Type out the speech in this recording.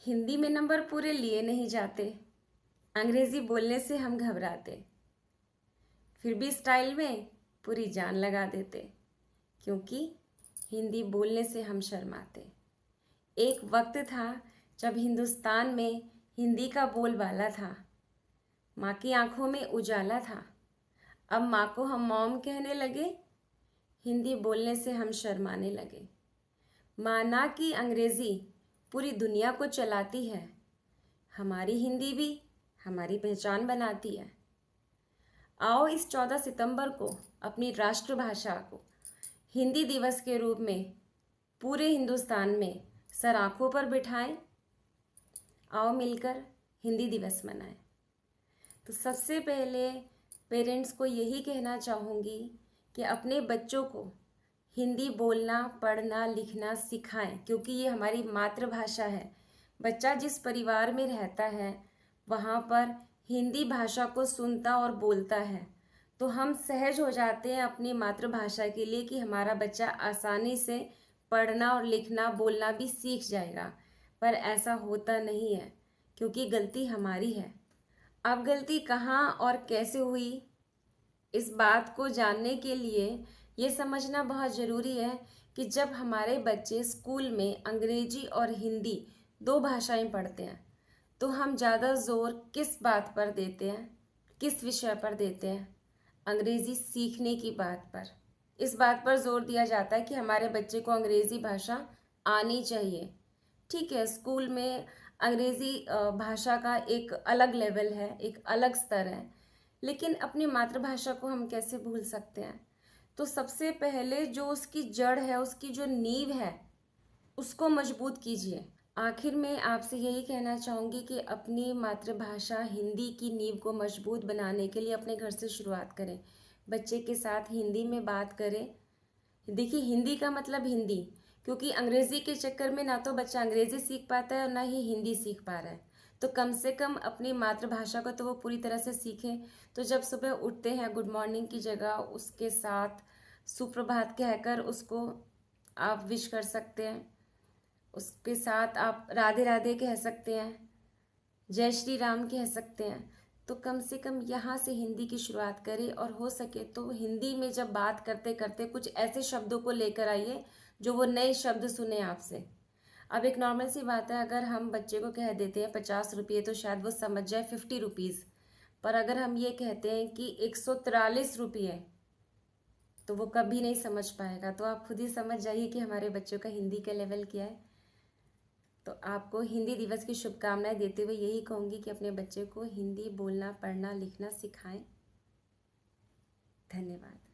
हिंदी में नंबर पूरे लिए नहीं जाते, अंग्रेजी बोलने से हम घबराते, फिर भी स्टाइल में पूरी जान लगा देते, क्योंकि हिंदी बोलने से हम शर्माते। एक वक्त था जब हिंदुस्तान में हिंदी का बोलबाला था, माँ की आंखों में उजाला था। अब माँ को हम मॉम कहने लगे, हिंदी बोलने से हम शर्माने लगे। माना कि अंग्रेज़ी पूरी दुनिया को चलाती है, हमारी हिंदी भी हमारी पहचान बनाती है। आओ इस 14 सितंबर को अपनी राष्ट्रभाषा को हिंदी दिवस के रूप में पूरे हिंदुस्तान में सर आंखों पर बिठाएं। आओ मिलकर हिंदी दिवस मनाएं। तो सबसे पहले पेरेंट्स को यही कहना चाहूँगी कि अपने बच्चों को हिंदी बोलना, पढ़ना, लिखना सिखाएं, क्योंकि ये हमारी मातृभाषा है। बच्चा जिस परिवार में रहता है वहाँ पर हिंदी भाषा को सुनता और बोलता है, तो हम सहज हो जाते हैं अपनी मातृभाषा के लिए कि हमारा बच्चा आसानी से पढ़ना और लिखना, बोलना भी सीख जाएगा। पर ऐसा होता नहीं है, क्योंकि गलती हमारी है। अब गलती कहाँ और कैसे हुई, इस बात को जानने के लिए ये समझना बहुत ज़रूरी है कि जब हमारे बच्चे स्कूल में अंग्रेजी और हिंदी 2 भाषाएं पढ़ते हैं, तो हम ज़्यादा ज़ोर किस बात पर देते हैं, किस विषय पर देते हैं? अंग्रेज़ी सीखने की बात पर। इस बात पर जोर दिया जाता है कि हमारे बच्चे को अंग्रेज़ी भाषा आनी चाहिए। ठीक है, स्कूल में अंग्रेज़ी भाषा का एक अलग लेवल है, एक अलग स्तर है, लेकिन अपनी मातृभाषा को हम कैसे भूल सकते हैं? तो सबसे पहले जो उसकी जड़ है, उसकी जो नींव है, उसको मजबूत कीजिए। आखिर में आपसे यही कहना चाहूँगी कि अपनी मातृभाषा हिंदी की नींव को मजबूत बनाने के लिए अपने घर से शुरुआत करें। बच्चे के साथ हिंदी में बात करें। देखिए, हिंदी का मतलब हिंदी, क्योंकि अंग्रेज़ी के चक्कर में ना तो बच्चा अंग्रेज़ी सीख पाता है और ना ही हिंदी सीख पा रहा है। तो कम से कम अपनी मातृभाषा को तो वो पूरी तरह से सीखें। तो जब सुबह उठते हैं, गुड मॉर्निंग की जगह उसके साथ सुप्रभात कहकर उसको आप विश कर सकते हैं। उसके साथ आप राधे राधे कह सकते हैं, जय श्री राम कह सकते हैं। तो कम से कम यहाँ से हिंदी की शुरुआत करें, और हो सके तो हिंदी में जब बात करते करते कुछ ऐसे शब्दों को लेकर आइए जो वो नए शब्द सुने आपसे। अब एक नॉर्मल सी बात है, अगर हम बच्चे को कह देते हैं 50 रुपये, तो शायद वो समझ जाए 50 रुपीज़। पर अगर हम ये कहते हैं कि 143 रुपये, तो वो कभी नहीं समझ पाएगा। तो आप खुद ही समझ जाइए कि हमारे बच्चों का हिंदी का लेवल क्या है। तो आपको हिंदी दिवस की शुभकामनाएं देते हुए यही कहूँगी कि अपने बच्चे को हिंदी बोलना, पढ़ना, लिखना सिखाएं। धन्यवाद।